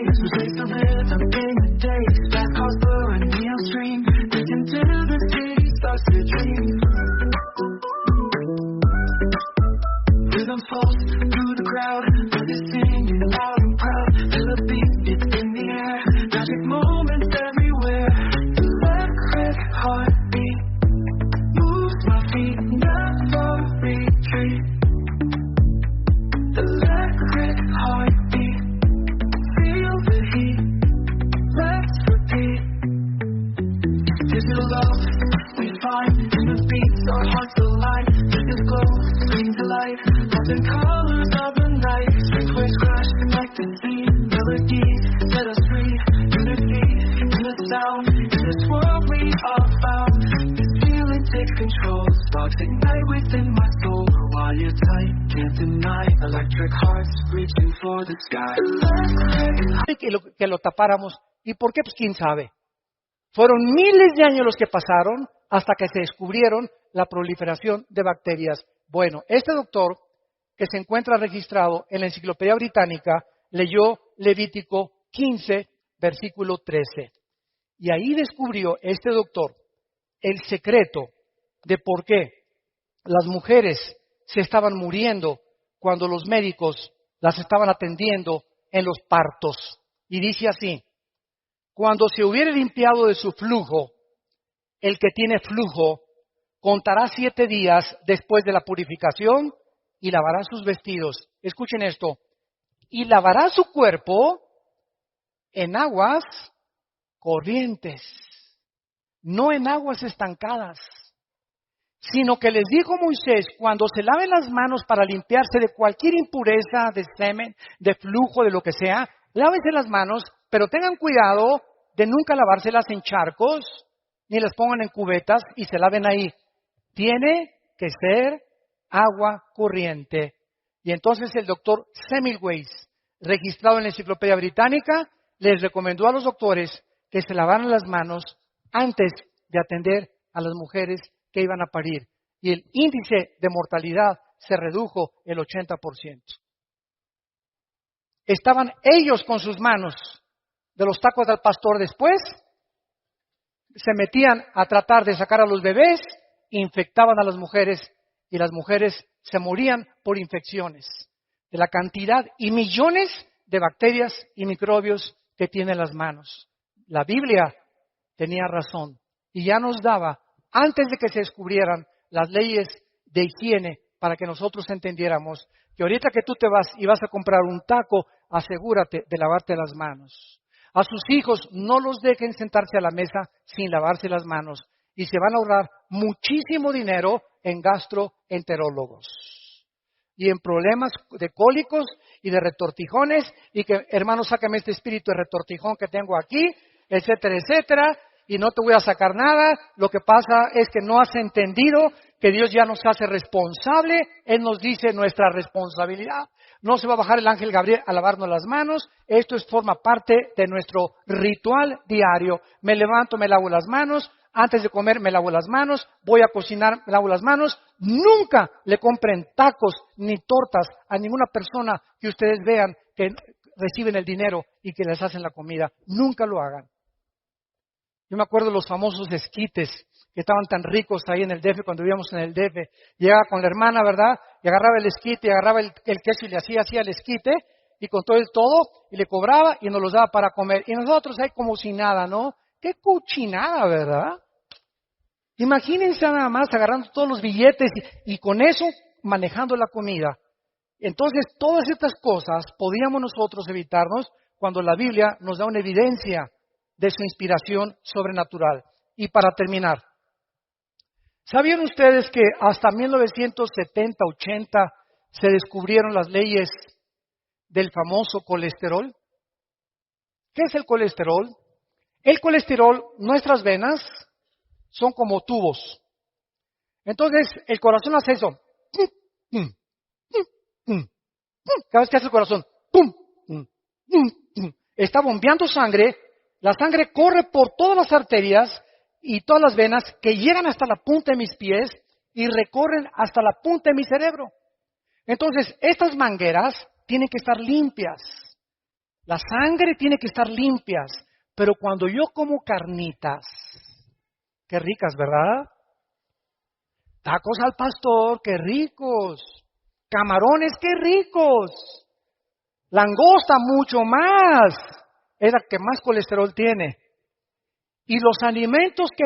Que lo tapáramos. ¿Y por qué? Pues quién sabe. Fueron miles de años los que pasaron hasta que se descubrieron la proliferación de bacterias. Bueno, este doctor, que se encuentra registrado en la Enciclopedia Británica, leyó Levítico 15, versículo 13. Y ahí descubrió este doctor el secreto de por qué las mujeres se estaban muriendo cuando los médicos las estaban atendiendo en los partos. Y dice así: cuando se hubiere limpiado de su flujo, el que tiene flujo contará 7 días después de la purificación y lavará sus vestidos. Escuchen esto. Y lavará su cuerpo en aguas corrientes, no en aguas estancadas, sino que les dijo Moisés: cuando se laven las manos para limpiarse de cualquier impureza, de semen, de flujo, de lo que sea, lávense las manos, pero tengan cuidado de nunca lavárselas en charcos, ni las pongan en cubetas y se laven ahí. Tiene que ser agua corriente. Y entonces el doctor Semmelweis, registrado en la Enciclopedia Británica, les recomendó a los doctores que se lavaran las manos antes de atender a las mujeres que iban a parir. Y el índice de mortalidad se redujo el 80%. Estaban ellos con sus manos de los tacos del pastor después, se metían a tratar de sacar a los bebés, infectaban a las mujeres y las mujeres se morían por infecciones de la cantidad y millones de bacterias y microbios que tienen las manos. La Biblia tenía razón y ya nos daba, antes de que se descubrieran las leyes de higiene, para que nosotros entendiéramos que ahorita que tú te vas y vas a comprar un taco, asegúrate de lavarte las manos. A sus hijos no los dejen sentarse a la mesa sin lavarse las manos y se van a ahorrar muchísimo dinero en gastroenterólogos y en problemas de cólicos y de retortijones y que, hermano, sácame este espíritu de retortijón que tengo aquí, etcétera, etcétera, y no te voy a sacar nada. Lo que pasa es que no has entendido que Dios ya nos hace responsable. Él nos dice nuestra responsabilidad. No se va a bajar el ángel Gabriel a lavarnos las manos. Esto forma parte de nuestro ritual diario. Me levanto, me lavo las manos. Antes de comer me lavo las manos. Voy a cocinar, me lavo las manos. Nunca le compren tacos ni tortas a ninguna persona que ustedes vean que reciben el dinero y que les hacen la comida. Nunca lo hagan. Yo me acuerdo de los famosos esquites que estaban tan ricos ahí en el DF cuando vivíamos en el DF. Llegaba con la hermana, ¿verdad? Y agarraba el esquite, y agarraba el queso y le hacía así al esquite, y con todo el todo, y le cobraba y nos los daba para comer. Y nosotros ahí como si nada, ¿no? ¡Qué cuchinada!, ¿verdad? Imagínense nada más agarrando todos los billetes y con eso manejando la comida. Entonces, todas estas cosas podíamos nosotros evitarnos cuando la Biblia nos da una evidencia de su inspiración sobrenatural. Y para terminar, ¿sabían ustedes que hasta 1970-80 se descubrieron las leyes del famoso colesterol? ¿Qué es el colesterol? El colesterol, nuestras venas son como tubos. Entonces, el corazón hace eso. Cada vez que hace el corazón, está bombeando sangre. La sangre corre por todas las arterias y todas las venas que llegan hasta la punta de mis pies y recorren hasta la punta de mi cerebro. Entonces, estas mangueras tienen que estar limpias. La sangre tiene que estar limpias. Pero cuando yo como carnitas, qué ricas, ¿verdad? Tacos al pastor, qué ricos. Camarones, qué ricos. Langosta, mucho más. Es la que más colesterol tiene. Y los alimentos que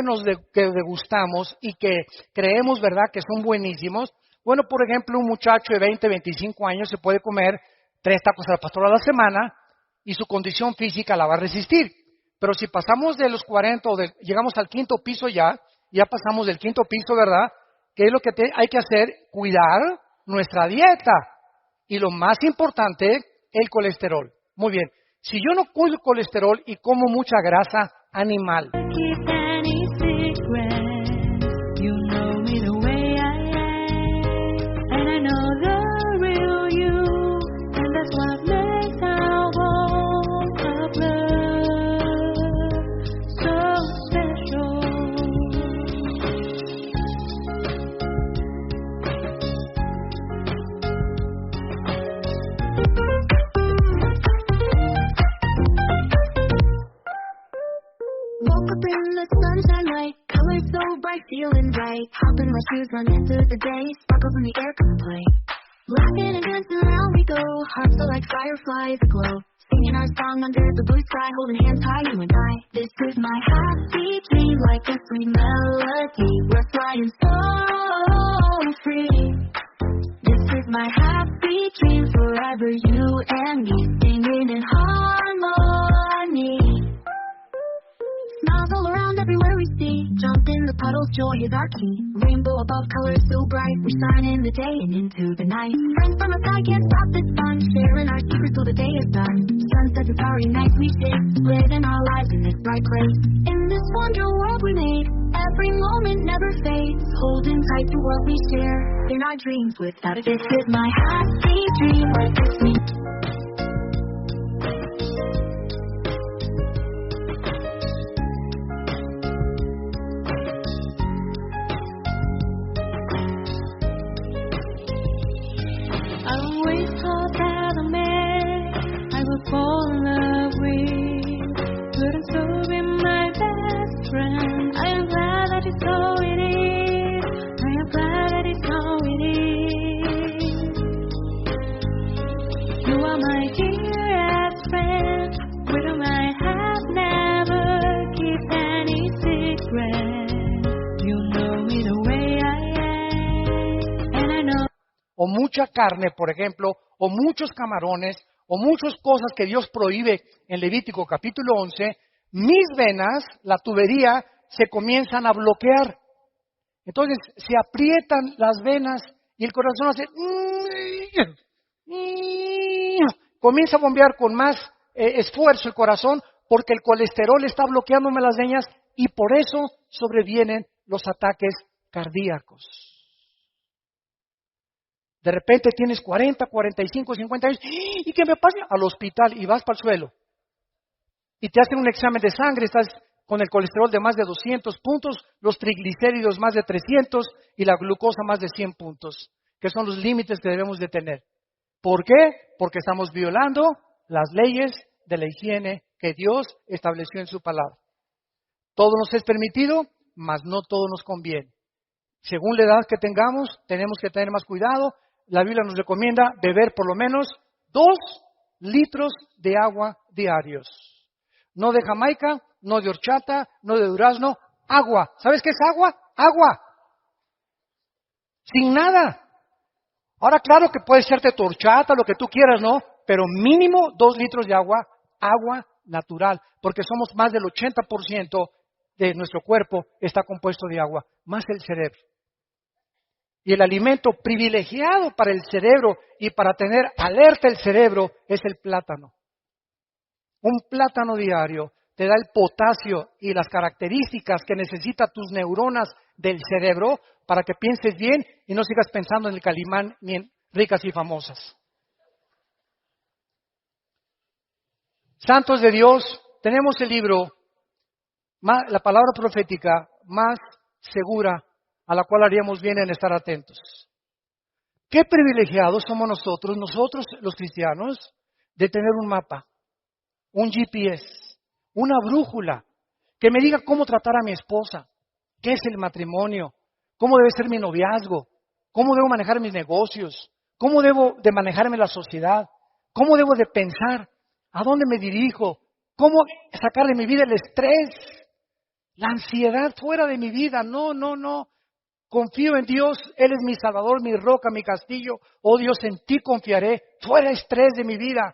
degustamos y que creemos, ¿verdad?, que son buenísimos. Bueno, por ejemplo, un muchacho de 20, 25 años se puede comer 3 tacos al pastor a la semana y su condición física la va a resistir. Pero si pasamos de los 40 o llegamos al 5º piso ya pasamos del 5º piso, ¿verdad? ¿Qué es lo que hay que hacer? Cuidar nuestra dieta. Y lo más importante, el colesterol. Muy bien. Si yo no cuido el colesterol y como mucha grasa animal, bright, feeling right. Hop in my shoes, run into the day. Sparkles in the air, come play. Laughing and dancing around we go. Hearts are like fireflies aglow. Singing our song under the blue sky, holding hands high, you and I. This is my happy dream, like a sweet melody. We're flying so free. This is my happy dream, forever you and me, singing in harmony. Smiles all around everywhere we see. Jump in the puddles, joy is our key. Rainbow above, colors so bright. We shine in the day and into the night. Friends from the sky can't stop this fun. Sharing our secrets till the day is done. Sunsets and starry nights we share. Living our lives in this bright place. In this wonder world we made. Every moment never fades. Holding tight to what we share. In our dreams without a this is my happy dream. Like this me. Fall in love with, couldn't still be my best friend. I am glad that it's so it is. I am glad that it's so it is. You are my dearest friend, with whom I have never kept any secret. You know me the way I am, and I know. O mucha carne, por ejemplo, o muchos camarones, o muchas cosas que Dios prohíbe en Levítico capítulo 11, mis venas, la tubería, se comienzan a bloquear. Entonces se aprietan las venas y el corazón hace... Comienza a bombear con más esfuerzo el corazón porque el colesterol está bloqueándome las venas y por eso sobrevienen los ataques cardíacos. De repente tienes 40, 45, 50 años, ¿y qué me pasa? Al hospital y vas para el suelo. Y te hacen un examen de sangre, estás con el colesterol de más de 200 puntos, los triglicéridos más de 300 y la glucosa más de 100 puntos, que son los límites que debemos de tener. ¿Por qué? Porque estamos violando las leyes de la higiene que Dios estableció en su palabra. Todo nos es permitido, mas no todo nos conviene. Según la edad que tengamos, tenemos que tener más cuidado. La Biblia nos recomienda beber por lo menos 2 litros de agua diarios. No de Jamaica, no de horchata, no de durazno, agua. ¿Sabes qué es agua? Agua. Sin nada. Ahora, claro que puede serte tu horchata, lo que tú quieras, ¿no? Pero mínimo 2 litros de agua, agua natural, porque somos más del 80% de nuestro cuerpo está compuesto de agua, más el cerebro. Y el alimento privilegiado para el cerebro y para tener alerta el cerebro es el plátano. Un plátano diario te da el potasio y las características que necesitan tus neuronas del cerebro para que pienses bien y no sigas pensando en el Calimán ni en ricas y famosas. Santos de Dios, tenemos el libro, la palabra profética más segura a la cual haríamos bien en estar atentos. Qué privilegiados somos nosotros los cristianos, de tener un mapa, un GPS, una brújula, que me diga cómo tratar a mi esposa, qué es el matrimonio, cómo debe ser mi noviazgo, cómo debo manejar mis negocios, cómo debo de manejarme la sociedad, cómo debo de pensar, a dónde me dirijo, cómo sacar de mi vida el estrés, la ansiedad fuera de mi vida. No. Confío en Dios, Él es mi Salvador, mi roca, mi castillo. Oh Dios, en ti confiaré, fuera estrés de mi vida.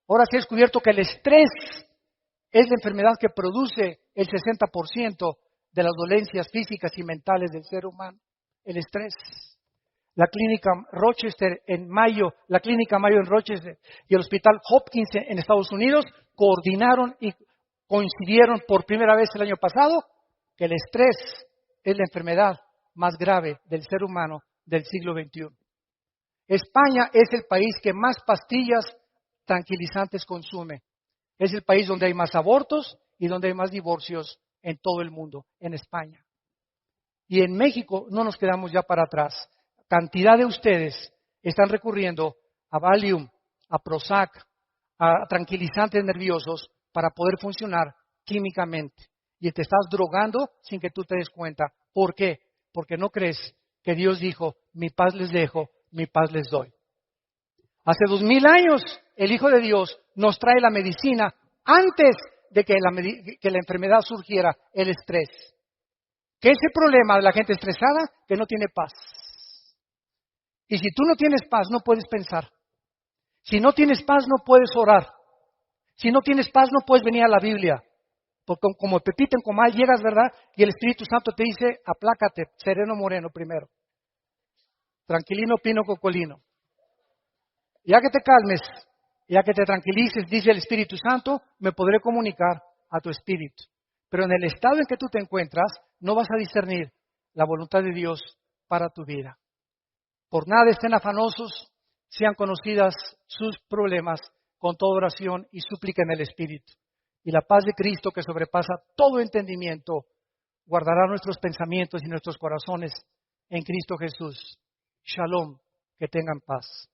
Ahora se ha descubierto que el estrés es la enfermedad que produce el 60% de las dolencias físicas y mentales del ser humano. El estrés. La clínica Rochester en Mayo, la clínica Mayo en Rochester y el Hospital Hopkins en Estados Unidos coordinaron y coincidieron por primera vez el año pasado que el estrés es la enfermedad más grave del ser humano del siglo XXI. España es el país que más pastillas tranquilizantes consume. Es el país donde hay más abortos y donde hay más divorcios en todo el mundo, en España. Y en México no nos quedamos ya para atrás. Cantidad de ustedes están recurriendo a Valium, a Prozac, a tranquilizantes nerviosos para poder funcionar químicamente. y te estás drogando sin que tú te des cuenta. ¿Por qué? Porque no crees que Dios dijo, mi paz les dejo, mi paz les doy. Hace 2000 años el Hijo de Dios nos trae la medicina antes de que la enfermedad surgiera, el estrés. ¿Qué es el problema de la gente estresada? Que no tiene paz. Y si tú no tienes paz, no puedes pensar. Si no tienes paz, no puedes orar. Si no tienes paz, no puedes venir a la Biblia. Porque como Pepita en Comal llegas, ¿verdad? Y el Espíritu Santo te dice, aplácate, sereno moreno primero. Tranquilino pino cocolino. Ya que te calmes, ya que te tranquilices, dice el Espíritu Santo, me podré comunicar a tu espíritu. Pero en el estado en que tú te encuentras, no vas a discernir la voluntad de Dios para tu vida. Por nada estén afanosos, sean conocidas sus problemas con toda oración y súplica en el Espíritu. Y la paz de Cristo, que sobrepasa todo entendimiento, guardará nuestros pensamientos y nuestros corazones en Cristo Jesús. Shalom, que tengan paz.